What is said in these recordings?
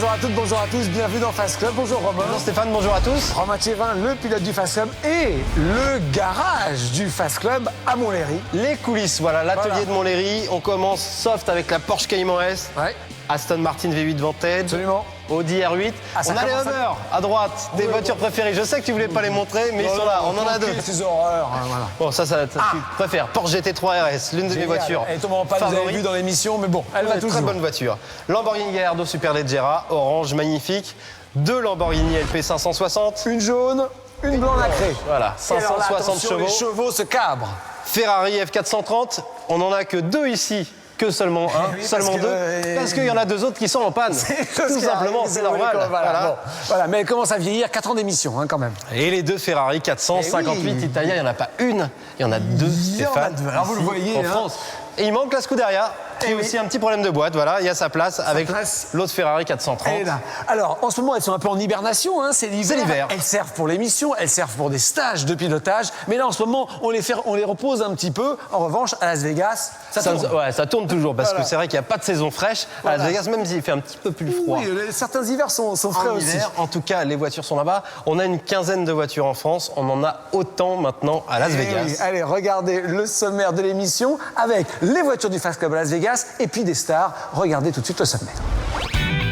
Bonjour à toutes, bonjour à tous, bienvenue dans Fast Club. Bonjour Romain. Bonjour Stéphane, bonjour à tous. Romain Thévin, le pilote du Fast Club et le garage du Fast Club à Montlhéry. Les coulisses, voilà, l'atelier Voilà. de Montlhéry. On commence soft avec la Porsche Cayman S, Ouais, Aston Martin V8 Vantage, absolument. Audi R8. Ah, ça on a les commence à- Hummer à droite, des voitures préférées. Je sais que tu voulais pas les montrer, mais ils sont là, on en a deux. Ces horreurs, hein, voilà. Bon, ça tu préfères. Porsche GT3 RS, l'une de mes voitures. Et Thomas pas vous avez favorites. vu dans l'émission, mais bon, elle va Ouais, toujours. très bonne voiture. Lamborghini Gallardo Superleggera, orange, magnifique. Deux Lamborghini LP 560. Une jaune, une blanc nacré. Voilà, Et alors là, 560 attention, chevaux. Les chevaux se cabrent. Ferrari F430, on n'en a que deux ici, que seulement un, Oui, seulement parce que, deux, parce qu'il y en a deux autres qui sont en panne. Tout simplement, c'est normal. Voilà, bon. Voilà, mais elle commence à vieillir, 4 ans d'émission hein, quand même. Et les deux Ferrari 458 Eh oui. Italia, il n'y en a pas une, il y en a deux, Il y en a Stéphane. deux. Alors, vous le ici, voyez, en hein. France. Et il manque la Scuderia, qui Eh a oui. aussi un petit problème de boîte. Voilà, il y a sa place avec place. l'autre Ferrari 430. Elle est là. Alors, en ce moment, elles sont un peu en hibernation, hein, c'est l'hiver. C'est l'hiver. Elles servent pour l'émission, elles servent pour des stages de pilotage. Mais là, en ce moment, on les repose un petit peu. En revanche, à Las Vegas, ça tourne. Ouais, ça tourne toujours, parce Voilà. que c'est vrai qu'il n'y a pas de saison fraîche. À Voilà. Las Vegas, même s'il fait un petit peu plus froid. Oui, certains hivers sont frais En aussi. hiver, en tout cas, les voitures sont là-bas. On a une quinzaine de voitures en France. On en a autant maintenant à Las Eh Vegas. oui. Allez, regardez le sommaire de l'émission avec les voitures du Fast Club à Las Vegas et puis des stars. Regardez tout de suite le sommaire.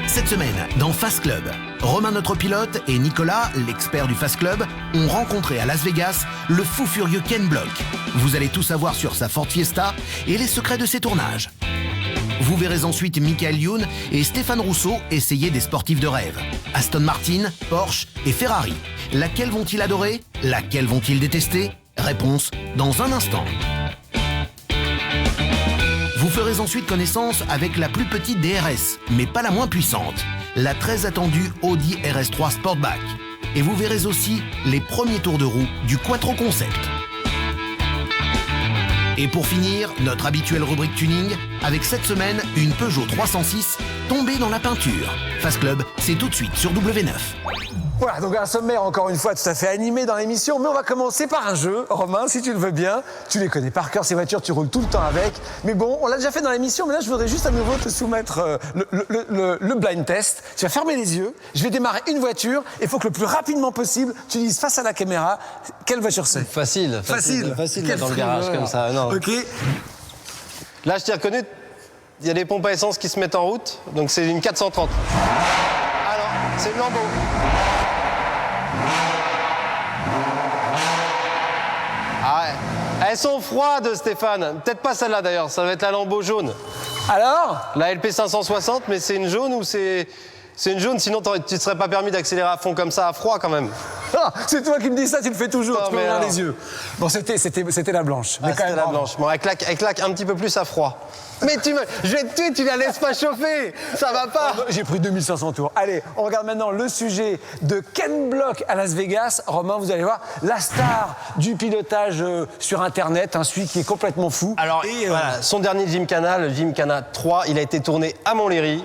Cette semaine, dans Fast Club, Romain notre pilote et Nicolas, l'expert du Fast Club, ont rencontré à Las Vegas le fou furieux Ken Block. Vous allez tout savoir sur sa Ford Fiesta et les secrets de ses tournages. Vous verrez ensuite Michael Youn et Stéphane Rousseau essayer des sportifs de rêve. Aston Martin, Porsche et Ferrari. Laquelle vont-ils adorer? Laquelle vont-ils détester? Réponse dans un instant. Vous ferez ensuite connaissance avec la plus petite des RS, mais pas la moins puissante, la très attendue Audi RS3 Sportback. Et vous verrez aussi les premiers tours de roue du Quattro Concept. Et pour finir, notre habituelle rubrique tuning, avec cette semaine une Peugeot 306 tombée dans la peinture. Fast Club, c'est tout de suite sur W9. Voilà, donc un sommaire encore une fois tout à fait animé dans l'émission, mais on va commencer par un jeu. Romain, si tu le veux bien, tu les connais par cœur, ces voitures, tu roules tout le temps avec. Mais bon, on l'a déjà fait dans l'émission, mais là je voudrais juste à nouveau te soumettre le blind test. Tu vas fermer les yeux, je vais démarrer une voiture, et il faut que le plus rapidement possible, tu dises face à la caméra quelle voiture c'est. Facile Quel dans le garage friveur. comme ça. Non. Ok. Là, je t'ai reconnu, il y a des pompes à essence qui se mettent en route, donc c'est une 430. Ah non, c'est une Lambo. Ah ouais. Elles sont froides, Stéphane. Peut-être pas celle-là d'ailleurs, ça va être la Lambo jaune. Alors, La LP 560, mais c'est une jaune ou c'est une jaune, sinon tu ne te serais pas permis d'accélérer à fond comme ça à froid quand même. ah, c'est toi qui me dis ça, tu le fais toujours, Non, tu peux mais ouvrir alors. les yeux. Bon, c'était la blanche. Ah, mais quand c'était même, la bravo. blanche. Bon, elle claque un petit peu plus à froid. Mais je vais te tuer, tu la laisses pas chauffer. Ça va pas. J'ai pris 2500 tours. Allez, on regarde maintenant le sujet de Ken Block à Las Vegas. Romain, vous allez voir, la star du pilotage sur Internet, celui qui est complètement fou. Alors, Et, voilà, son dernier Gymkhana, le Gymkhana 3, il a été tourné à Montlhéry.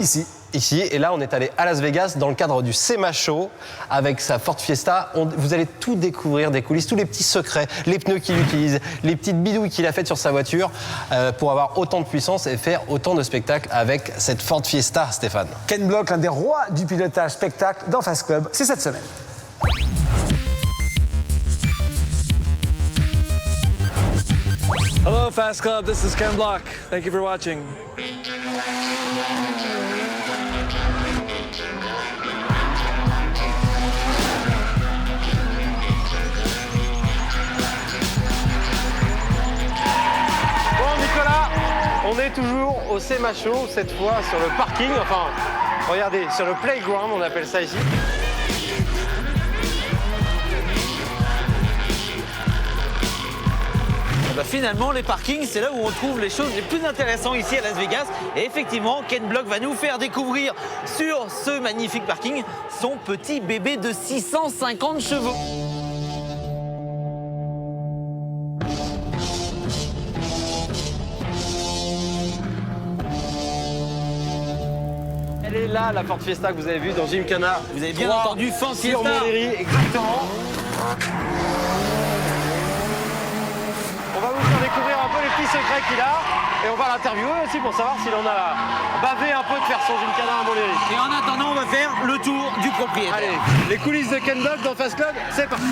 Ici, et là on est allé à Las Vegas dans le cadre du SEMA Show avec sa Ford Fiesta. Vous allez tout découvrir des coulisses, tous les petits secrets, les pneus qu'il utilise, les petites bidouilles qu'il a faites sur sa voiture pour avoir autant de puissance et faire autant de spectacles avec cette Ford Fiesta, Stéphane. Ken Block, l'un des rois du pilotage spectacle dans Fast Club, c'est cette semaine. Hello, Fast Club. This is Ken Block. Thank you for watching. Bon Nicolas, on est toujours au SEMA Show, cette fois sur le parking, enfin regardez, sur le playground on appelle ça ici. Finalement, les parkings, c'est là où on trouve les choses les plus intéressantes ici à Las Vegas. Et effectivement, Ken Block va nous faire découvrir sur ce magnifique parking son petit bébé de 650 chevaux. Elle est là, la Ford Fiesta que vous avez vue dans Gymkhana. Vous avez bien 3 entendu, Ford sur Fiesta. Montlhéry, exactement. On va vous faire découvrir un peu les petits secrets qu'il a. Et on va l'interviewer aussi pour savoir s'il en a bavé un peu de faire son gymkhana à Montlhéry. Et en attendant, on va faire le tour du propriétaire. Allez, les coulisses de Ken Block dans Fast Club, c'est parti.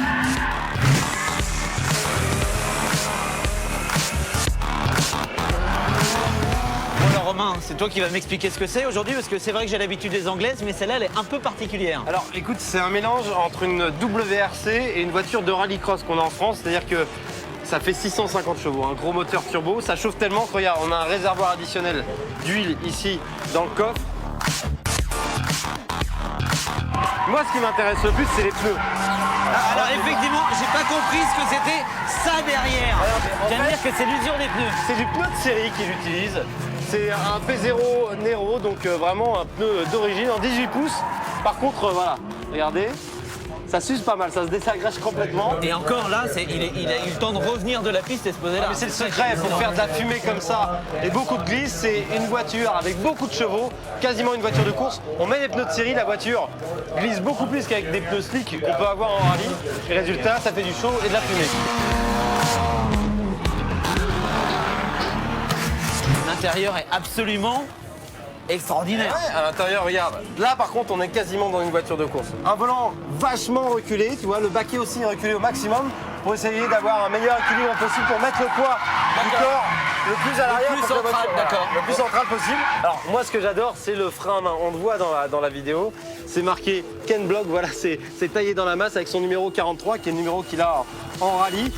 Bon alors Romain, c'est toi qui vas m'expliquer ce que c'est aujourd'hui, parce que c'est vrai que j'ai l'habitude des anglaises, mais celle-là, elle est un peu particulière. Alors écoute, c'est un mélange entre une WRC et une voiture de rallycross qu'on a en France, c'est-à-dire que ça fait 650 chevaux, un gros moteur turbo, ça chauffe tellement que regarde, on a un réservoir additionnel d'huile ici dans le coffre. Moi, ce qui m'intéresse le plus, c'est les pneus. Alors effectivement, j'ai pas compris ce que c'était ça derrière. Je viens de dire que c'est l'usure des pneus. C'est du pneu de série qu'il utilise. C'est un P0 Nero, donc vraiment un pneu d'origine en 18 pouces. Par contre, voilà, regardez, ça s'use pas mal, ça se désagrège complètement. Et encore là, il a eu le temps de revenir de la piste et se poser là. Mais c'est le secret pour faire de la fumée comme ça et beaucoup de glisse, c'est une voiture avec beaucoup de chevaux, quasiment une voiture de course. On met les pneus de série, la voiture glisse beaucoup plus qu'avec des pneus slick qu'on peut avoir en rallye. Et résultat, ça fait du chaud et de la fumée. L'intérieur est absolument extraordinaire. Ouais, à l'intérieur, regarde. Là, par contre, on est quasiment dans une voiture de course. Un volant vachement reculé, tu vois, le baquet aussi reculé au maximum pour essayer d'avoir un meilleur équilibre possible pour mettre le poids du corps le plus à l'arrière. Le plus pour que la central, voiture- d'accord. Le plus central possible. Alors, moi, ce que j'adore, c'est le frein à main. On le voit dans la vidéo. C'est marqué Ken Block, voilà, c'est taillé dans la masse avec son numéro 43, qui est le numéro qu'il a en rallye.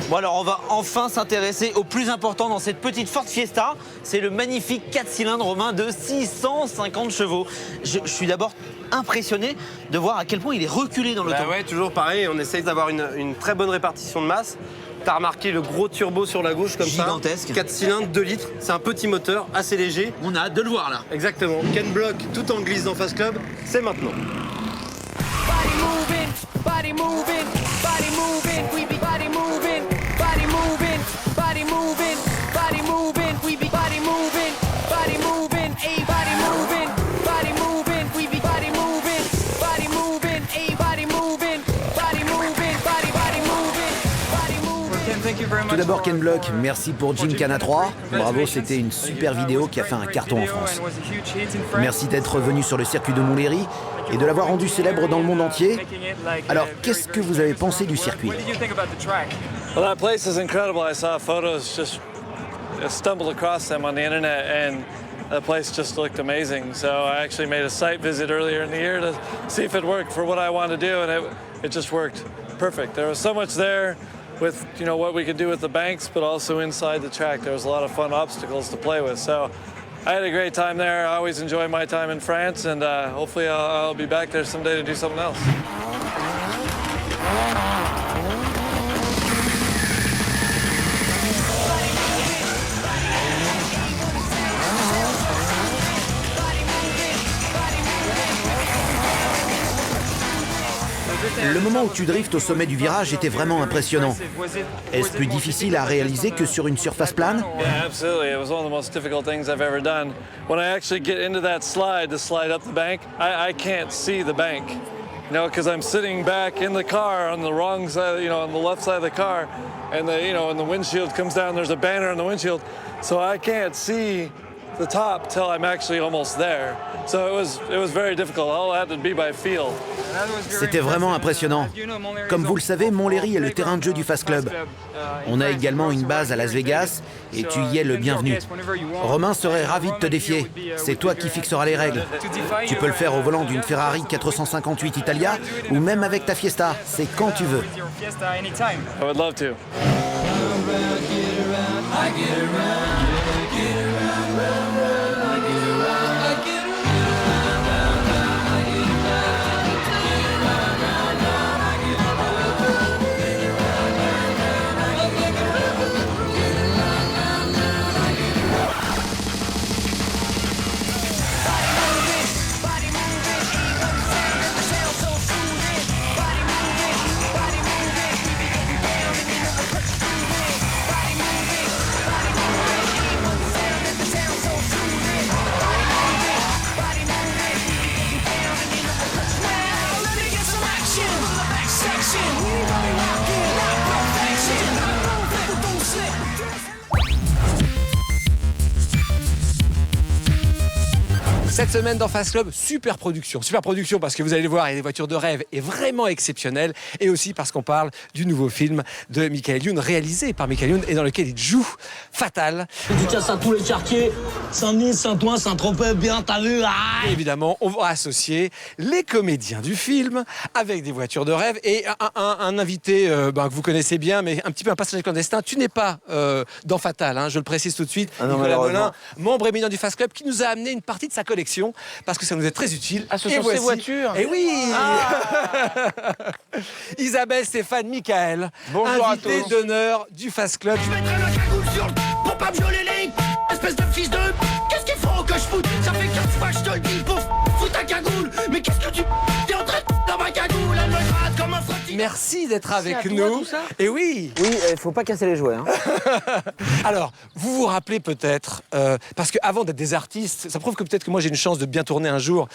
Bon alors on va enfin s'intéresser au plus important dans cette petite Ford Fiesta. C'est le magnifique 4 cylindres Romain de 650 chevaux. Je suis d'abord impressionné de voir à quel point il est reculé dans le temps. Ouais, toujours pareil, on essaye d'avoir une très bonne répartition de masse. T'as remarqué le gros turbo sur la gauche comme Gigantesque. ça. 4 cylindres, 2 litres. C'est un petit moteur, assez léger. On a hâte de le voir là. Exactement. Ken Block, tout en glisse dans Fast Club, c'est maintenant. Body moving, body moving, body moving, we be body moving, body moving, body moving, body moving, we be body moving, body moving, a body moving, body moving, we be body moving, body moving, a body moving, body moving, body moving, body moving. Tout d'abord Ken Block, merci pour Gymkhana 3. Bravo, c'était une super vidéo qui a fait un carton en France. Merci d'être venu sur le circuit de Montlhéry et de l'avoir rendu célèbre dans le monde entier. Alors, qu'est-ce que vous avez pensé du circuit ? Well, that place is incredible. I saw photos, just stumbled across them on the internet, and the place just looked amazing. So I actually made a site visit earlier in the year to see if it worked for what I wanted to do, and it just worked perfect. There was so much there with what we could do with the banks, but also inside the track. There was a lot of fun obstacles to play with. So I had a great time there. I always enjoy my time in France, and hopefully I'll be back there someday to do something else. Le moment où tu driftes au sommet du virage était vraiment impressionnant. Est-ce plus difficile à réaliser que sur une surface plane ? Yeah, absolutely. It was one of the most difficult things I've ever done. When I actually get into that slide, the slide up the bank, I can't see the bank. Because I'm sitting back in the car on the wrong side, on the left side of the car, and and the windshield comes down, there's a banner on the windshield, so I can't see the top till I'm actually almost there. So it was very difficult. All had to be by feel. C'était vraiment impressionnant. Comme vous le savez, Montlhéry est le terrain de jeu du Fast Club. On a également une base à Las Vegas et tu y es le bienvenu. Romain serait ravi de te défier. C'est toi qui fixeras les règles. Tu peux le faire au volant d'une Ferrari 458 Italia ou même avec ta Fiesta. C'est quand tu veux. I would love to. Let me get some action from the back section. We really rock it, not perfect. Cette semaine dans Fast Club, super production. Super production parce que vous allez le voir, il y a des voitures de rêve et vraiment exceptionnelles. Et aussi parce qu'on parle du nouveau film de Michael Youn, réalisé par Michael Youn et dans lequel il joue Fatal. Dédicace à tous les quartiers, Saint-Denis, Saint-Ouen, Saint-Tropez, bien t'as vu. Et évidemment, on va associer les comédiens du film avec des voitures de rêve et un invité que vous connaissez bien, mais un petit peu un passage clandestin. Tu n'es pas dans Fatal, hein, je le précise tout de suite. Nicolas Molin, membre éminent du Fast Club, qui nous a amené une partie de sa collection parce que ça nous est très utile. Ah, ce sont ces voitures. Et oui. Isabelle, Stéphane, Michael, bonjour invité d'honneur du Fast Club. Je mettrai la cagoule sur le pour pas me violer les espèce de fils de qu'est-ce qu'il faut que je foute? Ça fait 4 fois que je te le dis pour foutre ta cagoule. Mais qu'est-ce que tu t'es en train de dans ma cagoule? Elle me gratte comme un frottis. Merci d'être avec nous. Tout ça Et oui. Oui, faut pas casser les jouets. Hein. Alors, vous vous rappelez peut-être, parce qu'avant d'être des artistes, ça prouve que peut-être que moi j'ai une chance de bien tourner un jour,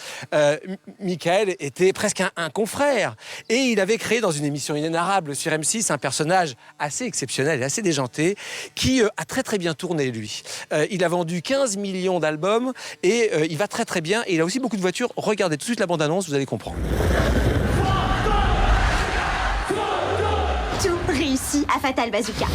Michael était presque un confrère. Et il avait créé dans une émission inénarrable sur M6 un personnage assez exceptionnel et assez déjanté qui a très très bien tourné lui. Il a vendu 15 millions d'albums et il va très très bien. Et il a aussi beaucoup de voitures. Regardez tout de suite la bande-annonce, vous allez comprendre. Tout réussi à Fatal Bazooka.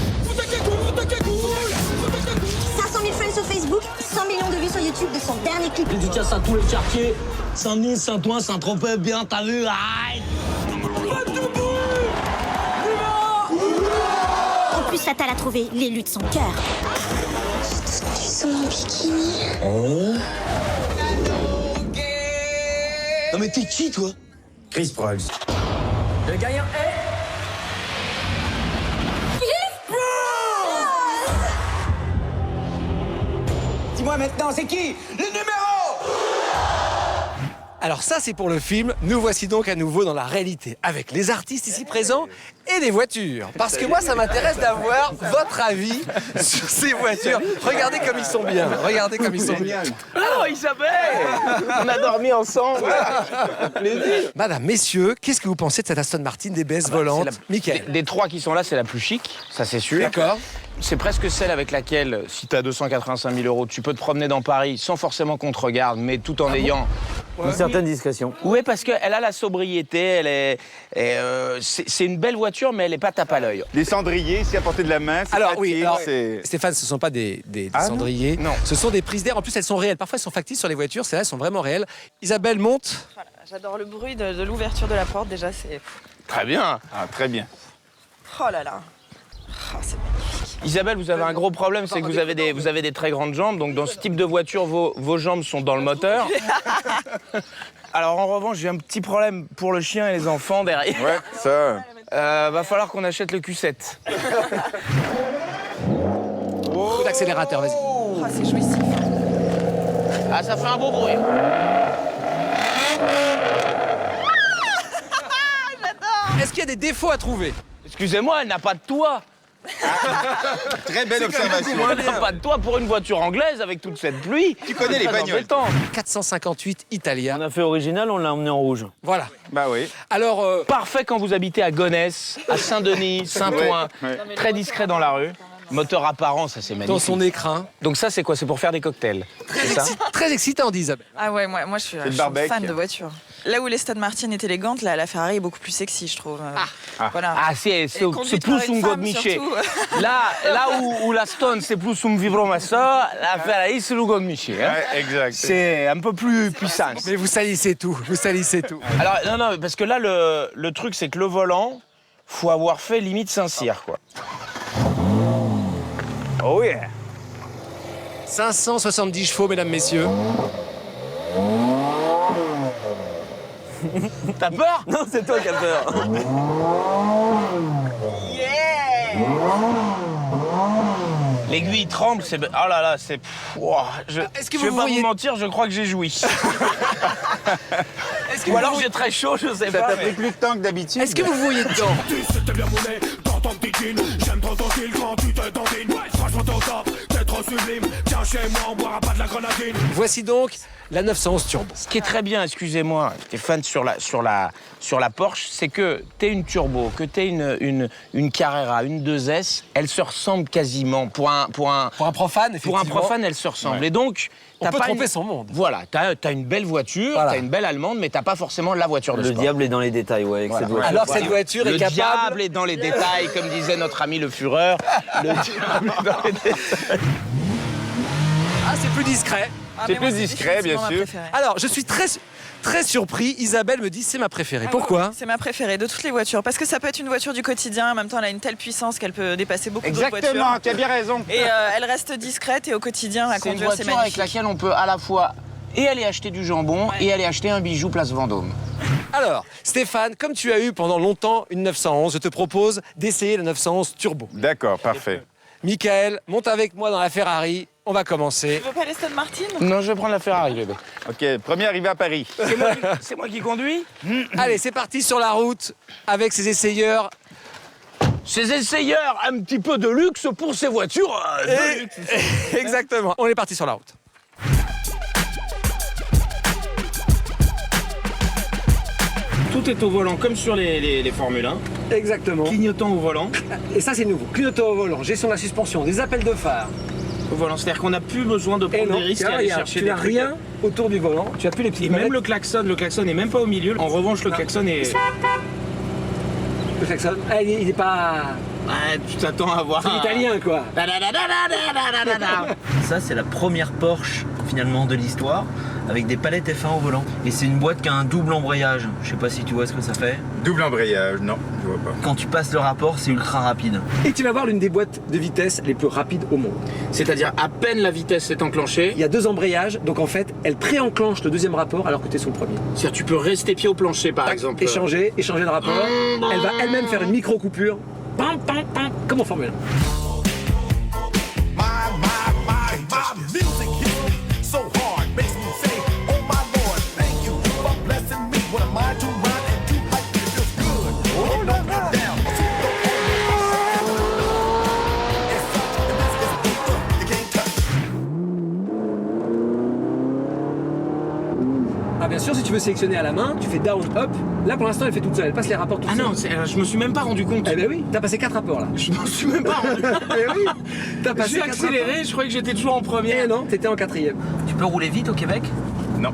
500 000 fans sur Facebook, 100 millions de vues sur YouTube de son dernier clip. Dédicace à tous les quartiers, Saint-Denis, Saint-Ouen, Saint-Tropez, bien t'as vu. En plus, Fatal a trouvé l'élu de son cœur. Tu sens mon bikini. Non mais t'es qui toi? Chris Prolls. Le gagnant est... Dis-moi maintenant, c'est qui? Le numéro! Alors ça, c'est pour le film. Nous voici donc à nouveau dans la réalité, avec les artistes ici présents et les voitures. Parce que moi, ça m'intéresse d'avoir votre avis sur ces voitures. Regardez comme ils sont bien. Regardez comme ils sont bien. Oh, Isabelle, on a dormi ensemble. Plaisir. Madame, messieurs, qu'est-ce que vous pensez de cette Aston Martin DBS volante? Mickaël. Des trois qui sont là, c'est la plus chic, ça c'est sûr. D'accord. C'est presque celle avec laquelle, si tu as 285 000 euros, tu peux te promener dans Paris sans forcément qu'on te regarde, mais tout en ayant Une certaine discrétion. Oui, parce qu'elle a la sobriété, c'est une belle voiture, mais elle n'est pas tape à l'œil. Les cendriers, ici à portée de la main, c'est Alors pratique, oui, alors, c'est... Stéphane, ce ne sont pas des Ah, cendriers. non. Ce sont des prises d'air. En plus, elles sont réelles. Parfois, elles sont factices sur les voitures. Celles-là, elles sont vraiment réelles. Isabelle monte. Voilà, j'adore le bruit de l'ouverture de la porte, déjà, c'est... Très bien. Ah, très bien. Oh là là. Oh, c'est magnifique. Isabelle, vous avez un gros problème, c'est que vous avez des très grandes jambes, donc dans ce type de voiture, vos jambes sont dans le moteur. Alors en revanche, j'ai un petit problème pour le chien et les enfants derrière. Ouais, ça... Va falloir qu'on achète le Q7. Coup d'accélérateur, vas-y. Oh, c'est jouissif. Ah, ça fait un beau bruit. Est-ce qu'il y a des défauts à trouver? Excusez-moi, elle n'a pas de toit. Très belle observation. Elle n'a pas de toit pour une voiture anglaise avec toute cette pluie. Tu connais les Très bagnoles. embêtant. 458 Italia. On a fait original, on l'a emmené en rouge. Voilà. Bah oui. Alors, Parfait quand vous habitez à Gonesse, à Saint-Denis, Saint-Ouen, Ouais. très discret dans la rue. Moteur apparent, ça c'est magnifique. dans son écrin. Donc ça c'est quoi? C'est pour faire des cocktails. C'est ça? Très excitant, dit Isabelle. Ah ouais, moi je suis le barbecue. fan de voitures. Là où les Aston Martin est élégante, la Ferrari est beaucoup plus sexy, je trouve. Voilà. Ah c'est conduite par plus une un femme, godemiché. surtout. Là où la Stone c'est plus un vibromasseur, la Ferrari c'est le godemiché. Hein. Ouais, exact. C'est un peu plus puissant. Mais vous salissez tout, vous salissez tout. Alors non, parce que là le truc c'est que le volant, faut avoir fait limite Saint-Cyr quoi. Oh yeah. 570 chevaux, mesdames, messieurs. T'as peur? Non, c'est toi qui as peur. L'aiguille tremble, c'est... Oh là là, c'est... Ouah, Est-ce que je vais vous pas voyez- vous mentir, je crois que j'ai joui. Est-ce que Ou vous alors voyez- j'ai très chaud, je sais Ça pas. t'a mais- pris plus de temps que d'habitude. Est-ce que vous voyez dedans? C'était bien monnaie dans ton petit jean. J'aime trop ton style quand tu te dandines. Franchement ton top, t'es trop sublime. Tiens chez moi, on boira pas Voici donc la 911 Turbo. Ce qui est très bien, excusez-moi, Stéphane, sur la Porsche, c'est que t'aies une turbo, que t'aies une Carrera, une 2S, elles se ressemblent quasiment. Pour un profane, effectivement. Pour un profane, elles se ressemblent. Ouais. Et donc, on peut tromper son monde. Voilà, t'as une belle voiture, Voilà. t'as une belle allemande, mais t'as pas forcément la voiture de Le sport. diable est dans les détails, ouais, avec Voilà. cette voiture. Alors que cette voiture est Le capable... diable est dans les détails, comme disait notre ami le Führer. Le diable est dans les détails. Ah, c'est plus discret. C'est plus discret, bien sûr. Alors, je suis très surpris. Isabelle me dit c'est ma préférée. Pourquoi? C'est ma préférée de toutes les voitures. Parce que ça peut être une voiture du quotidien. En même temps, elle a une telle puissance qu'elle peut dépasser beaucoup d'autres voitures. Exactement, tu as bien raison. Et elle reste discrète et au quotidien, à C'est une conduire, c'est voiture avec magnifique. laquelle on peut à la fois et aller acheter du jambon et aller acheter un bijou place Vendôme. Alors, Stéphane, comme tu as eu pendant longtemps une 911, je te propose d'essayer la 911 Turbo. D'accord, parfait. Michael, monte avec moi dans la Ferrari. On va commencer. Tu veux pas l'Aston Martin? Non, je vais prendre la Ferrari, bébé. Ok, premier arrivé à Paris. C'est moi qui conduis? Allez, c'est parti sur la route avec ces essayeurs. Ces essayeurs, un petit peu de luxe pour ces voitures. De luxe. Exactement. On est parti sur la route. Tout est au volant, comme sur les Formule 1. Exactement. Clignotant au volant. Et ça, c'est nouveau. Clignotant au volant, gestion de la suspension, des appels de phare. Au volant, c'est-à-dire qu'on n'a plus besoin de prendre des risques et aller chercher tu des n'as trucs. rien autour du volant. Tu as plus les petites Et même manettes. le klaxon n'est même pas au milieu. En revanche, le klaxon est... Le klaxon, il est pas... Ah, tu t'attends à voir... C'est italien, quoi. Ça, c'est la première Porsche, finalement, de l'histoire, avec des palettes F1 au volant. Et c'est une boîte qui a un double embrayage. Je sais pas si tu vois ce que ça fait. Double embrayage, non, je vois pas. Quand tu passes le rapport, c'est ultra rapide. Et tu vas voir l'une des boîtes de vitesse les plus rapides au monde. C'est-à-dire, à peine la vitesse est enclenchée, Il y a 2 embrayages, donc en fait, elle pré-enclenche le deuxième rapport alors que tu es sur le premier. c'est-à-dire tu peux rester pied au plancher, par exemple. Échanger le rapport. Elle va elle-même faire une micro-coupure. Pam, pam, pam, comme en Formule 1. Ah, bien sûr, si tu veux sélectionner à la main, tu fais down, up. Là, pour l'instant, elle fait toute seule. Elle passe les rapports toute Ah seule. non, je me suis même pas rendu compte. Eh ben oui, t'as passé 4 rapports là. Je me suis même pas rendu compte. Eh oui, t'as passé J'ai 4 accéléré, je croyais que j'étais toujours en rapports. première. Eh non, t'étais en 4e. Tu peux rouler vite au Québec? Non,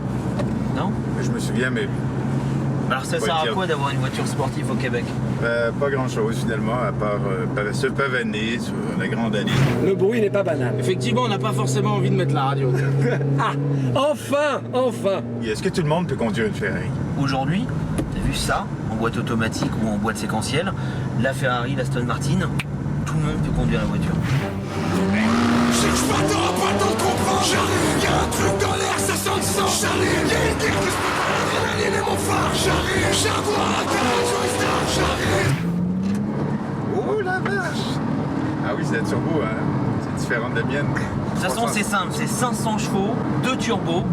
Non? je me souviens, mais Alors ça sert à quoi d'avoir une voiture sportive au Québec? pas grand-chose finalement, à part se pavaner sur la grande allée. Le bruit n'est pas banal. Effectivement, on n'a pas forcément envie de mettre la radio. Ah, enfin. Et est-ce que tout le monde peut conduire une Ferrari? Aujourd'hui, t'as vu ça, en boîte automatique ou en boîte séquentielle, la Ferrari, la Aston Martin, tout le monde peut conduire la voiture. Oh la vache! Ah oui, c'est la turbo, hein? C'est différent de la mienne. De toute façon, c'est simple, c'est 500 chevaux, 2 turbos,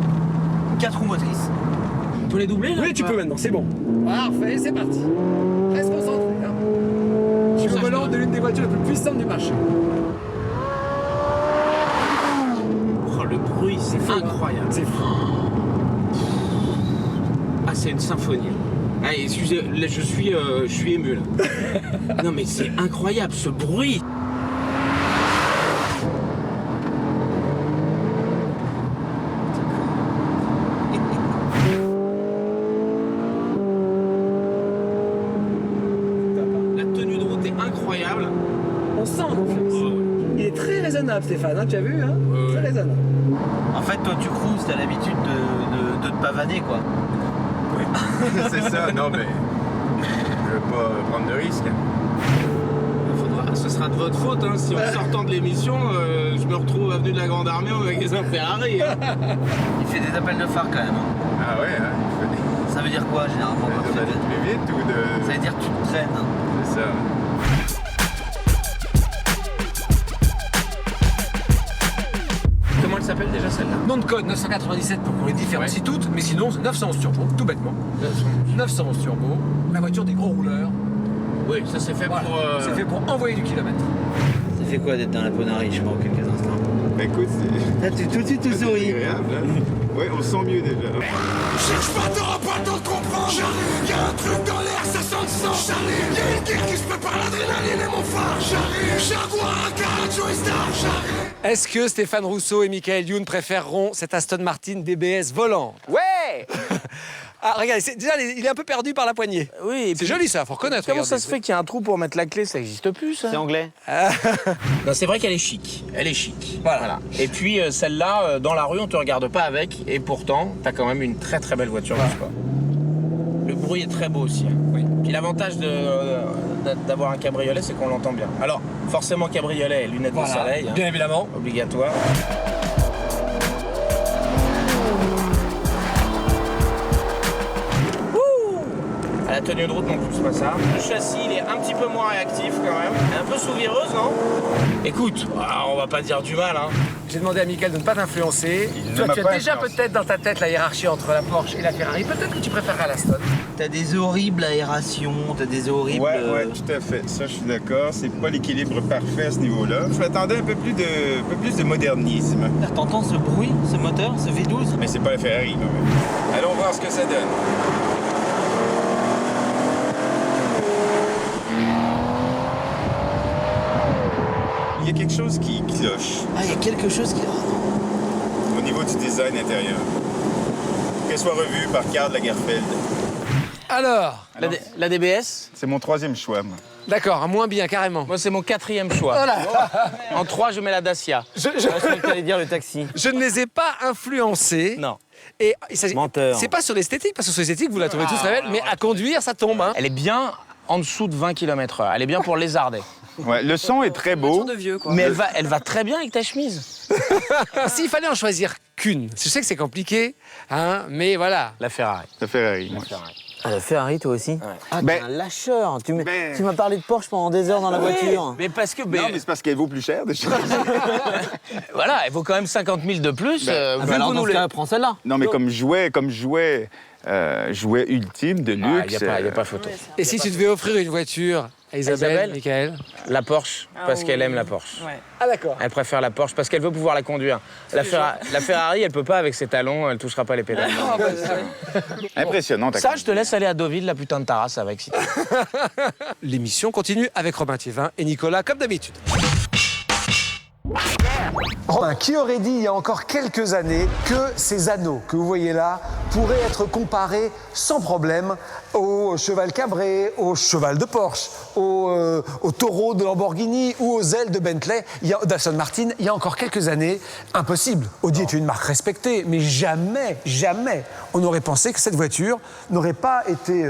4 roues motrices. On peut les doubler là? Oui, tu peux maintenant, c'est bon. Parfait, c'est parti. Reste concentré. Je suis au volant de l'une des voitures les plus puissantes du marché. Oh, le bruit, c'est incroyable. C'est fou. Ah, c'est une symphonie. Ah, excusez, là, je suis ému là. Non mais c'est incroyable ce bruit. La tenue de route est incroyable. On sent l'influence. Il est très raisonnable, Stéphane, hein, tu as vu, hein? Très raisonnable. En fait, toi, tu cruises, t'as l'habitude de te pavaner, quoi. Oui, c'est ça, non mais je veux pas prendre de risques. Ce sera de votre faute hein, si en sortant de l'émission, je me retrouve avenue de la Grande Armée en magasin Ferrari. Hein. Il fait des appels de phare quand même. Hein. Ah ouais, hein? Ça veut dire quoi généralement quand tu D'aller fais plus vite ou de... Ça veut dire que tu te traînes. C'est ça. Comment elle s'appelle déjà celle-là? Nom de code 997 pour qu'on les différencie toutes, mais sinon 911 Turbo, tout bêtement. 911 Turbo, la voiture des gros rouleurs. Oui, ça c'est fait Voilà. pour... C'est fait pour envoyer du kilomètre. Ça fait quoi d'être dans la Ponari, je crois, quelques instants? Écoute, c'est tout de suite tout souris. Oui, on se sent mieux déjà. Cherche pas, t'auras pas le temps de comprendre. J'arrive, y'a un truc dans l'air, ça sent le sang. J'arrive, y'a une guerre qui se prépare, l'adrénaline est mon phare. J'arrive, Jaguar, Carajo et Star. J'arrive. Est-ce que Stéphane Rousseau et Michael Youn préféreront cette Aston Martin DBS volante? Ouais. Ah, regardez, déjà, il est un peu perdu par la poignée. Oui. C'est joli, ça, faut reconnaître. Comment regardez. ça se fait qu'il y a un trou pour mettre la clé? Ça n'existe plus, ça. C'est anglais. Non, c'est vrai qu'elle est chic. Elle est chic. Voilà. Et puis celle-là, dans la rue, on te regarde pas avec. Et pourtant, t'as quand même une très très belle voiture, n'est-ce pas? Le bruit est très beau aussi. Hein. Oui. Puis l'avantage d'avoir un cabriolet, c'est qu'on l'entend bien. Alors, forcément cabriolet et lunettes de soleil. Bien évidemment. Obligatoire. À la tenue de route non plus, c'est pas ça. Le châssis, il est un petit peu moins réactif quand même. Un peu sous-vireuse, non? Écoute, on va pas dire du mal, hein. J'ai demandé à Michael de ne pas t'influencer. ne Toi, m'a tu as pas déjà influencé. peut-être dans ta tête la hiérarchie entre la Porsche et la Ferrari. Peut-être que tu préférerais l'Aston. T'as des horribles aérations, t'as des horribles... Ouais, tout à fait. Ça, je suis d'accord. C'est pas l'équilibre parfait à ce niveau-là. Je m'attendais un peu plus de modernisme. T'entends ce bruit, ce moteur, ce V12? Mais c'est pas la Ferrari, quand même. Allons voir ce que ça donne. Il y a quelque chose qui cloche Ah, il y a quelque chose qui... au niveau du design intérieur. Qu'elle soit revue par Karl Lagerfeld. Alors, La DBS? C'est mon troisième choix, moi. d'accord, un moins bien, carrément. Moi, c'est mon 4e choix. Voilà. En 3, je mets la Dacia. Je croyais que t'allais dire le taxi. Je ne les ai pas influencés. Non. Et Menteur. c'est pas sur l'esthétique, parce que sur l'esthétique, vous la trouvez tous très belle, mais à conduire, ça tombe. Hein. Elle est bien en dessous de 20 km/h. Elle est bien pour lézarder. Ouais, le son est très beau. Mais elle va très bien avec ta chemise. S'il fallait en choisir qu'une, je sais que c'est compliqué, hein, mais voilà. La Ferrari. La Ferrari. moi. Ah, la Ferrari, toi aussi? Ah, Ben- t'es un lâcheur. Tu m'as parlé de Porsche pendant des heures dans la voiture. Mais parce que... Non, mais c'est parce qu'elle vaut plus cher, déjà. Voilà, elle vaut quand même 50 000 de plus. Alors, dans ce cas, prends celle-là. Non, mais comme jouet ultime, de luxe. Il n'y a pas photo. Et si tu devais offrir une voiture à Isabelle, Michael? La Porsche, parce qu'elle aime la Porsche. Ah d'accord. Elle préfère la Porsche parce qu'elle veut pouvoir la conduire. La Ferrari, elle peut pas avec ses talons, elle touchera pas les pédales. Impressionnant, ta Ça, je te laisse aller à Deauville, la putain de Taras avec si tu veux. L'émission continue avec Romain Thiévin et Nicolas, comme d'habitude. Romain, qui aurait dit il y a encore quelques années que ces anneaux que vous voyez là pourraient être comparés sans problème au cheval cabré, au cheval de Porsche, au taureau de Lamborghini ou aux ailes de Bentley, d'Aston Martin, il y a encore quelques années, impossible. Audi est une marque respectée, mais jamais, jamais on aurait pensé que cette voiture n'aurait pas été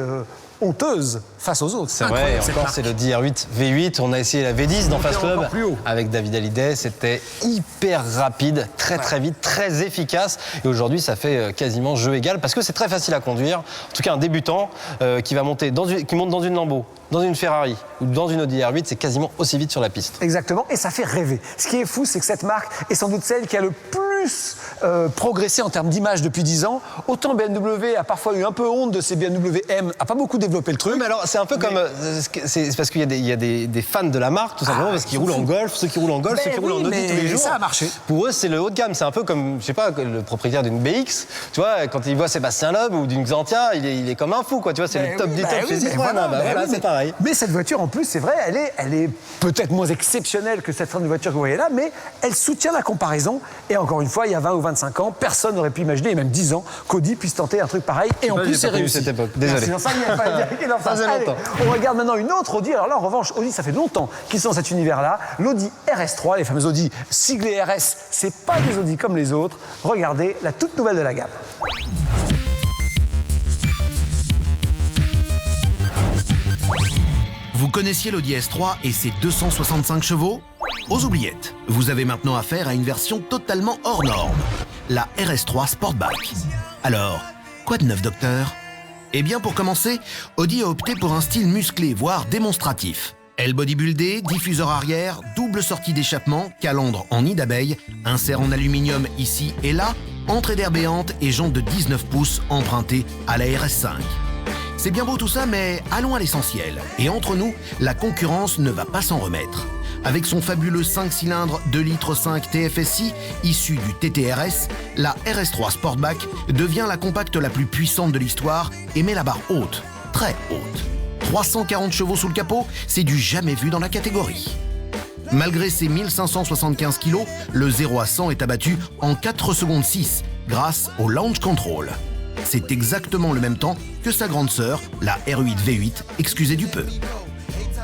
honteuse face aux autres. C'est vrai, et encore, c'est le DR8 V8. On a essayé la V10 dans Fast Club encore plus haut. avec David Hallyday. C'était hyper rapide, très vite, très efficace. Et aujourd'hui, ça fait quasiment jeu égal parce que c'est très facile à conduire. En tout cas, un débutant qui monte dans une Lambo, dans une Ferrari ou dans une Audi R8, c'est quasiment aussi vite sur la piste. Exactement, et ça fait rêver. Ce qui est fou, c'est que cette marque est sans doute celle qui a le plus progressé en termes d'image depuis 10 ans. Autant BMW a parfois eu un peu honte de ses BMW M, a pas beaucoup développé le truc. Mais alors, c'est un peu comme... C'est parce qu'il y a des fans de la marque, tout simplement, parce qu'ils roulent en Golf, ceux qui roulent en Golf, ceux qui roulent en Audi tous les jours. Ça a marché. Pour eux, c'est le haut de gamme. C'est un peu comme, je sais pas, le propriétaire d'une BX. Tu vois, quand il voit Sébastien Loeb ou d'une Xantia, il est comme un fou, quoi. Tu vois, c'est le top du top chez Citroën. Voilà, c'est pareil. Mais cette voiture, en plus, c'est vrai, elle est peut-être moins exceptionnelle que cette voiture que vous voyez là, mais elle soutient la comparaison. Et encore une fois, il y a 20 ou 25 ans, personne n'aurait pu imaginer, et même 10 ans, qu'Audi puisse tenter un truc pareil. Et en plus, c'est réussi. Cette époque. Désolé. Sinon, ça y est, fallait dire qu'il en fasse. Ça faisait Allez, longtemps. on regarde maintenant une autre Audi. Alors là, en revanche, Audi, ça fait longtemps qu'ils sont dans cet univers-là. L'Audi RS3, les fameux Audi siglés RS, c'est pas des Audi comme les autres. Regardez la toute nouvelle de la gamme. Vous connaissiez l'Audi S3 et ses 265 chevaux? Aux oubliettes, vous avez maintenant affaire à une version totalement hors norme, la RS3 Sportback. Alors, quoi de neuf, docteur? Eh bien, pour commencer, Audi a opté pour un style musclé, voire démonstratif. Aile bodybuildée, diffuseur arrière, double sortie d'échappement, calandre en nid d'abeille, insert en aluminium ici et là, entrée d'air béante et jantes de 19 pouces empruntées à la RS5. C'est bien beau tout ça, mais allons à l'essentiel. Et entre nous, la concurrence ne va pas s'en remettre. Avec son fabuleux 5 cylindres 2,5 litres TFSI issu du TTRS, la RS3 Sportback devient la compacte la plus puissante de l'histoire et met la barre haute, très haute. 340 chevaux sous le capot, c'est du jamais vu dans la catégorie. Malgré ses 1575 kg, le 0 à 100 est abattu en 4 secondes 6 grâce au launch control. C'est exactement le même temps que sa grande sœur, la R8 V8, excusez du peu.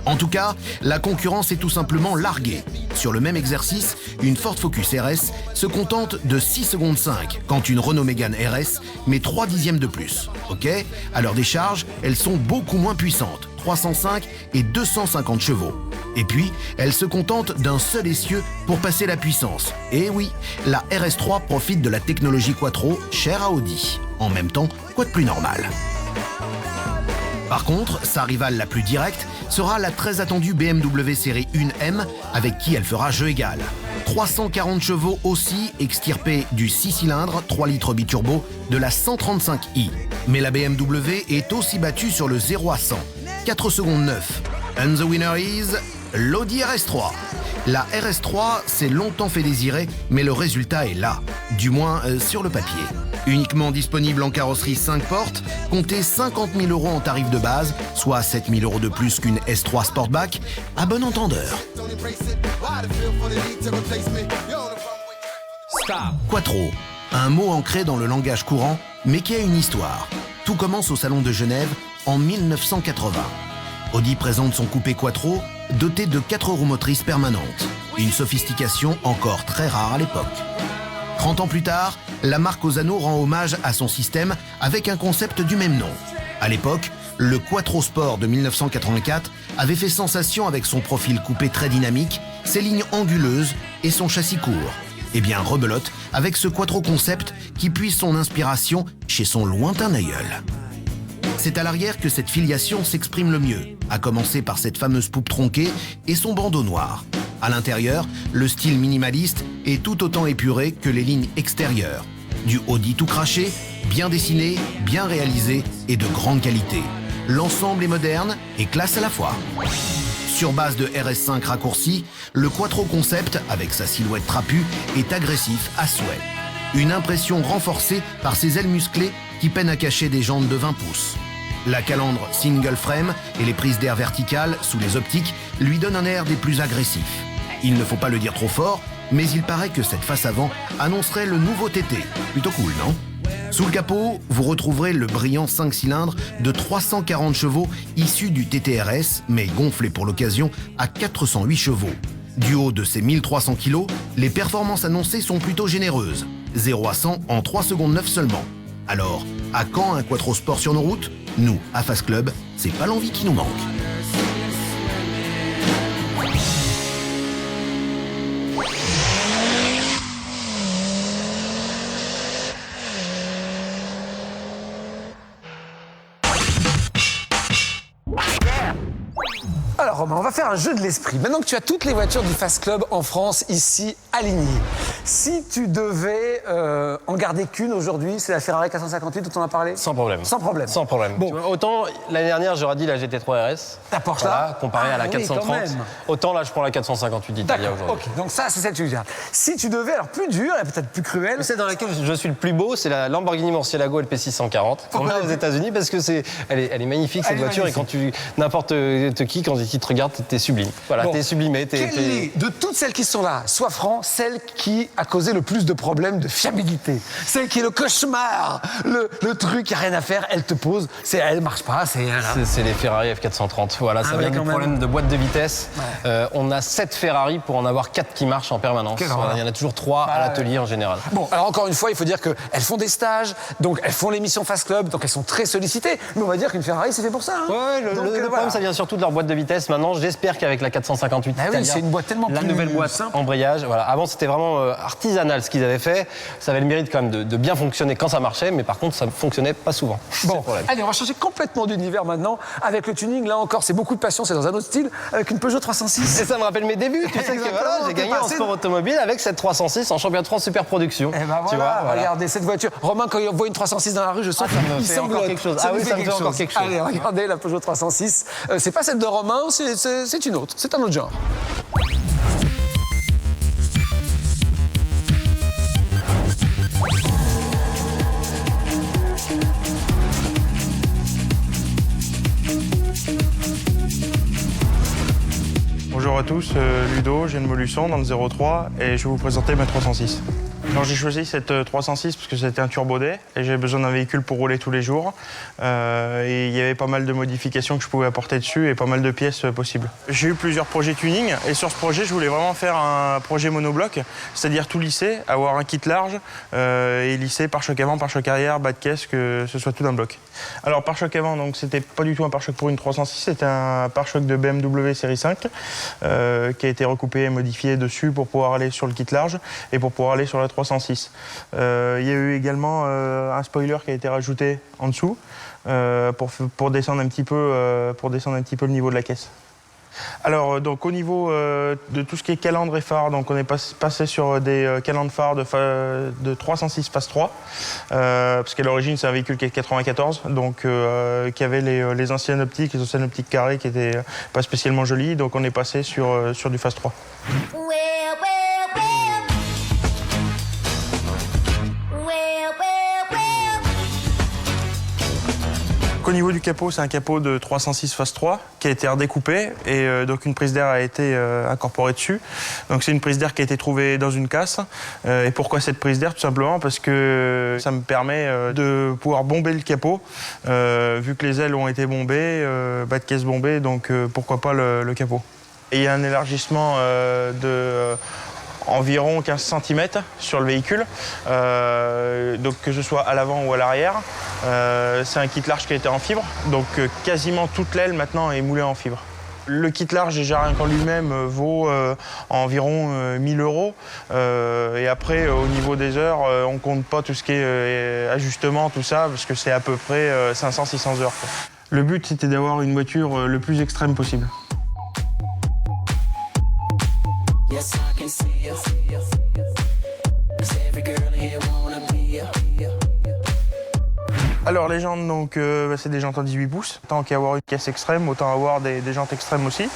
En tout cas, la concurrence est tout simplement larguée. Sur le même exercice, une Ford Focus RS se contente de 6 secondes 5, quand une Renault Mégane RS met 3 dixièmes de plus. Ok ? À leur décharge, elles sont beaucoup moins puissantes, 305 et 250 chevaux. Et puis, elles se contentent d'un seul essieu pour passer la puissance. Et oui, la RS3 profite de la technologie Quattro chère à Audi. En même temps, quoi de plus normal ? Par contre, sa rivale la plus directe sera la très attendue BMW série 1M, avec qui elle fera jeu égal. 340 chevaux aussi, extirpés du 6 cylindres 3 litres biturbo de la 135i. Mais la BMW est aussi battue sur le 0 à 100, 4 secondes 9. And the winner is l'Audi RS3. La RS3 s'est longtemps fait désirer, mais le résultat est là, du moins sur le papier. Uniquement disponible en carrosserie 5 portes, comptez 50 000 € en tarif de base, soit 7 000 € de plus qu'une S3 Sportback, à bon entendeur. Quattro, un mot ancré dans le langage courant, mais qui a une histoire. Tout commence au Salon de Genève en 1980. Audi présente son coupé Quattro, doté de 4 roues motrices permanentes. Une sophistication encore très rare à l'époque. 30 ans plus tard, la marque Osano rend hommage à son système avec un concept du même nom. À l'époque, le Quattro Sport de 1984 avait fait sensation avec son profil coupé très dynamique, ses lignes anguleuses et son châssis court. Eh bien, rebelote avec ce Quattro concept qui puise son inspiration chez son lointain aïeul. C'est à l'arrière que cette filiation s'exprime le mieux, à commencer par cette fameuse poupe tronquée et son bandeau noir. À l'intérieur, le style minimaliste est tout autant épuré que les lignes extérieures. Du Audi tout craché, bien dessiné, bien réalisé et de grande qualité. L'ensemble est moderne et classe à la fois. Sur base de RS5 raccourci, le Quattro Concept, avec sa silhouette trapue, est agressif à souhait. Une impression renforcée par ses ailes musclées qui peinent à cacher des jantes de 20 pouces. La calandre single frame et les prises d'air verticales sous les optiques lui donnent un air des plus agressifs. Il ne faut pas le dire trop fort, mais il paraît que cette face avant annoncerait le nouveau TT. Plutôt cool, non ? Sous le capot, vous retrouverez le brillant 5 cylindres de 340 chevaux issu du TTRS, mais gonflé pour l'occasion à 408 chevaux. Du haut de ses 1300 kg, les performances annoncées sont plutôt généreuses. 0 à 100 en 3 secondes 9 seulement. Alors, à quand un Quattro Sport sur nos routes ? Nous, à Fast Club, c'est pas l'envie qui nous manque. Alors Romain, on va faire un jeu de l'esprit. Maintenant que tu as toutes les voitures du Fast Club en France ici alignées, si tu devais en garder qu'une aujourd'hui, c'est la Ferrari 458 dont on a parlé ? Sans problème. Sans problème. Sans problème. Bon. Tu vois, autant l'année dernière j'aurais dit la GT3 RS. Ta Porsche voilà, là comparée à la oui, 430. quand même. Autant là je prends la 458 d'Italia D'accord, aujourd'hui. ok. Donc ça, c'est celle que tu gardes. Si tu devais, alors plus dure et peut-être plus cruelle. Celle dans laquelle je suis le plus beau, c'est la Lamborghini Murcielago LP640 qu'on a aux États-Unis parce que elle est magnifique cette voiture magnifique. Et n'importe qui quand il te regarde, t'es sublime. Voilà, Bon. t'es sublimé. Quelle est, de toutes celles qui sont là, sois franc, celle qui a causé le plus de problèmes de fiabilité, celle qui est le cauchemar, le truc, il n'y a rien à faire, elle te pose, elle marche pas, c'est les Ferrari F430. Voilà, ça vient des problèmes de boîte de vitesse. Ouais. On a 7 Ferrari pour en avoir 4 qui marchent en permanence. Voilà, il y en a toujours 3 à l'atelier en général. Bon, alors encore une fois, il faut dire qu'elles font des stages, donc elles font l'émission Fast Club, donc elles sont très sollicitées. Mais on va dire qu'une Ferrari, c'est fait pour ça. Hein. Ouais, le problème, ça vient surtout de leur boîte de vitesse. Maintenant, j'espère qu'avec la 458 oui, Italia, c'est une boîte tellement la plus nouvelle boîte simple. embrayage. Voilà. Avant, c'était vraiment artisanal ce qu'ils avaient fait. Ça avait le mérite quand même de bien fonctionner quand ça marchait, mais par contre, ça ne fonctionnait pas souvent. Bon, allez, on va changer complètement d'univers maintenant avec le tuning. Là encore, c'est beaucoup de passion, c'est dans un autre style, avec une Peugeot 306. Et ça me rappelle mes débuts. Tu sais que voilà, j'ai gagné en sport automobile avec cette 306 en championnat de France Super Production. Et ben tu vois, voilà. Regardez cette voiture. Romain, quand il voit une 306 dans la rue, je sens qu'il sanglote. Quelque chose. Ah oui, ça me fait encore quelque chose. Allez, regardez la Peugeot 306. C'est pas celle de Romain, c'est une autre. C'est un autre genre. Bonjour à tous, Ludo, je viens de Montluçon dans le 03 et je vais vous présenter ma 306. Alors j'ai choisi cette 306 parce que c'était un turbo D et j'avais besoin d'un véhicule pour rouler tous les jours. Et il y avait pas mal de modifications que je pouvais apporter dessus et pas mal de pièces possibles. J'ai eu plusieurs projets tuning et sur ce projet je voulais vraiment faire un projet monobloc, c'est-à-dire tout lisser, avoir un kit large et lisser pare-choc avant, pare-choc arrière, bas de caisse, que ce soit tout d'un bloc. Alors pare-choc avant, donc c'était pas du tout un pare-choc pour une 306, c'était un pare-choc de BMW série 5 qui a été recoupé et modifié dessus pour pouvoir aller sur le kit large et pour pouvoir aller sur la 306. Il y a eu également un spoiler qui a été rajouté en dessous pour descendre un petit peu le niveau de la caisse. Alors donc au niveau de tout ce qui est calandre et phare, donc on est passé sur des calandres phares de 306 phase 3 parce qu'à l'origine c'est un véhicule qui est 94, donc qui avait les anciennes optiques carrées qui étaient pas spécialement jolies, donc on est passé sur du phase 3. Au niveau du capot, c'est un capot de 306 phase 3 qui a été redécoupé et donc une prise d'air a été incorporée dessus. Donc c'est une prise d'air qui a été trouvée dans une casse. Et pourquoi cette prise d'air? Tout simplement parce que ça me permet de pouvoir bomber le capot, vu que les ailes ont été bombées, bas de caisse bombé, donc pourquoi pas le capot. Et il y a un élargissement de environ 15 cm sur le véhicule, donc que ce soit à l'avant ou à l'arrière. C'est un kit large qui a été en fibre, donc quasiment toute l'aile maintenant est moulée en fibre. Le kit large déjà rien qu'en lui-même vaut environ 1000 €. Et après au niveau des heures, on compte pas tout ce qui est ajustement, tout ça, parce que c'est à peu près 500-600 heures. Le but c'était d'avoir une voiture le plus extrême possible. Yes, I can see you. 'Cause every girl here wanna be you. Alors les jantes, donc, c'est des jantes en 18 pouces. Tant qu'à avoir une caisse extrême, autant avoir des jantes extrêmes aussi.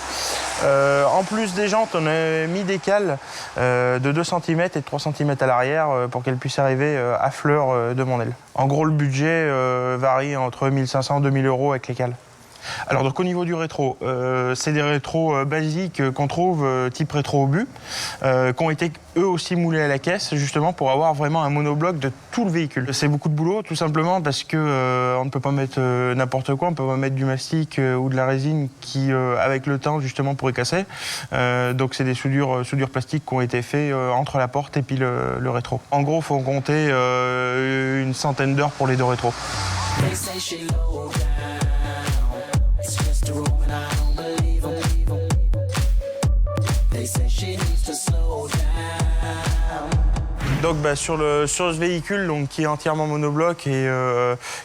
En plus des jantes, on a mis des cales de 2 cm et de 3 cm à l'arrière pour qu'elles puissent arriver à fleur de mon aile. En gros, le budget varie entre 1500 et 2000 € avec les cales. Alors donc au niveau du rétro, c'est des rétros basiques qu'on trouve type rétro obus, qui ont été eux aussi moulés à la caisse justement pour avoir vraiment un monobloc de tout le véhicule. C'est beaucoup de boulot tout simplement parce que on ne peut pas mettre n'importe quoi, on ne peut pas mettre du mastic ou de la résine qui avec le temps justement pourrait casser. Donc c'est des soudures plastiques qui ont été faites entre la porte et puis le rétro. En gros, il faut compter une centaine d'heures pour les deux rétros. Donc sur ce véhicule donc, qui est entièrement monobloc et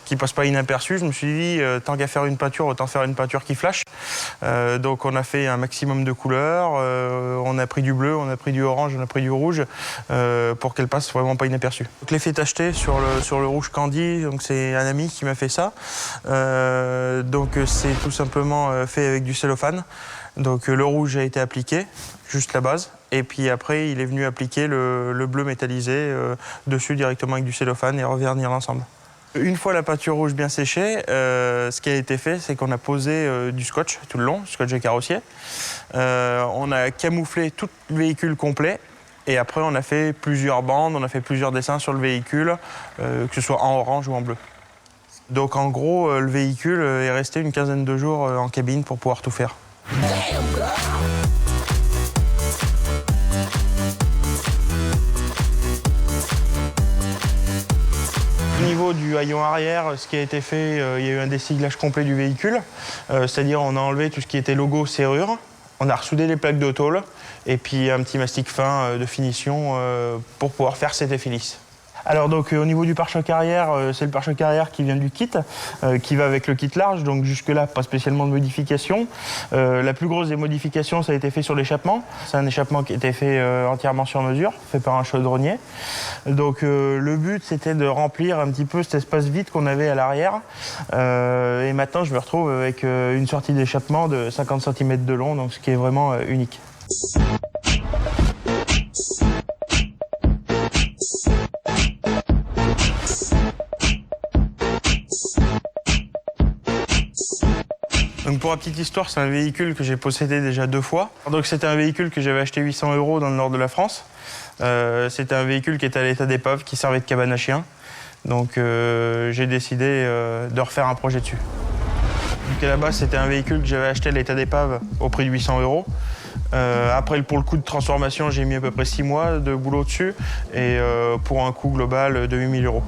qui passe pas inaperçu, je me suis dit tant qu'à faire une peinture, autant faire une peinture qui flash. Donc on a fait un maximum de couleurs, on a pris du bleu, on a pris du orange, on a pris du rouge pour qu'elle passe vraiment pas inaperçue. Donc l'effet tacheté sur le rouge candy, donc c'est un ami qui m'a fait ça. Donc c'est tout simplement fait avec du cellophane. Donc le rouge a été appliqué, juste la base. Et puis après, il est venu appliquer le bleu métallisé dessus directement avec du cellophane et revernir l'ensemble. Une fois la peinture rouge bien séchée, ce qui a été fait, c'est qu'on a posé du scotch tout le long, scotch de carrossier. On a camouflé tout le véhicule complet. Et après, on a fait plusieurs bandes, on a fait plusieurs dessins sur le véhicule, que ce soit en orange ou en bleu. Donc en gros, le véhicule est resté une quinzaine de jours en cabine pour pouvoir tout faire. Au niveau du haillon arrière, ce qui a été fait, il y a eu un dessiglage complet du véhicule. C'est-à-dire on a enlevé tout ce qui était logo, serrure. On a ressoudé les plaques de tôle et puis un petit mastic fin de finition pour pouvoir faire cet effet lisse. Alors donc au niveau du pare-choc arrière, c'est le pare-choc arrière qui vient du kit, qui va avec le kit large, donc jusque-là pas spécialement de modification. La plus grosse des modifications, ça a été fait sur l'échappement. C'est un échappement qui a été fait entièrement sur mesure, fait par un chaudronnier. Donc le but c'était de remplir un petit peu cet espace vide qu'on avait à l'arrière. Et maintenant je me retrouve avec une sortie d'échappement de 50 cm de long, donc ce qui est vraiment unique. Donc pour la petite histoire, c'est un véhicule que j'ai possédé déjà 2 fois. Donc c'était un véhicule que j'avais acheté 800 € dans le nord de la France. C'était un véhicule qui était à l'état d'épave, qui servait de cabane à chiens. Donc j'ai décidé de refaire un projet dessus. Donc à la base, c'était un véhicule que j'avais acheté à l'état d'épave au prix de 800 €. Après, pour le coût de transformation, j'ai mis à peu près 6 mois de boulot dessus. Et pour un coût global de 8 000 €.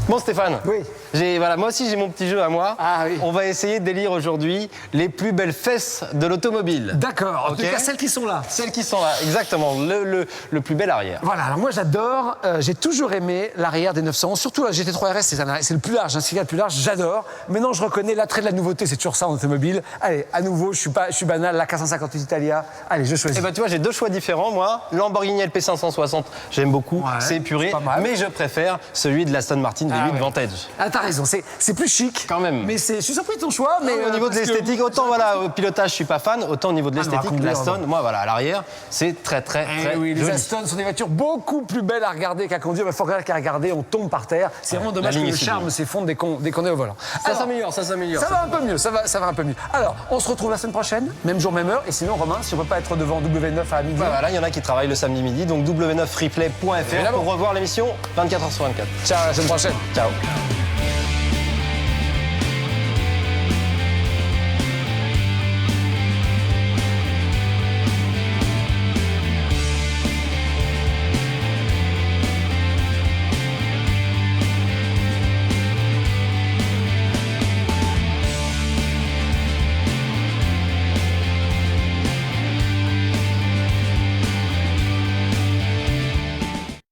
Bon Stéphane, oui. Voilà, moi aussi j'ai mon petit jeu à moi. Ah, oui. On va essayer d'élire aujourd'hui les plus belles fesses de l'automobile. D'accord, en tout cas celles qui sont là. Celles qui sont là, exactement, le plus bel arrière. Voilà, alors moi j'adore, j'ai toujours aimé l'arrière des 911, surtout la GT3 RS, c'est le plus large, un cigare le plus large, j'adore. Maintenant je reconnais l'attrait de la nouveauté, c'est toujours ça en automobile. Allez, à nouveau, je suis banal, la 458 Italia, allez, je choisis. Eh ben tu vois, j'ai 2 choix différents, moi. Lamborghini LP560, j'aime beaucoup, Ouais, c'est épuré, pas mal. mais je préfère celui de l'Aston Martin V8 ouais. Vantage. Ah, t'as raison, c'est plus chic. Quand même. Mais je suis surpris de ton choix. Mais au niveau de l'esthétique, autant voilà, au pilotage, je suis pas fan, autant au niveau de l'esthétique, l'Aston, moi voilà, à l'arrière, c'est très oui, les joli. Aston sont des voitures beaucoup plus belles à regarder qu'à conduire. Il faut regarder qu'à regarder, on tombe par terre. C'est vraiment dommage que le charme s'effondre dès qu'on est au volant. Ça s'améliore. Ça va un peu mieux, ça va un peu mieux. Alors, on se retrouve la semaine prochaine, même jour, même heure. Et sinon, Romain, si on ne peut pas être devant W9 à midi. Voilà, il y en a qui travaillent le samedi midi, donc w9replay.fr pour revoir l'émission 24h sur 24. Ciao, à la semaine prochaine. Ciao.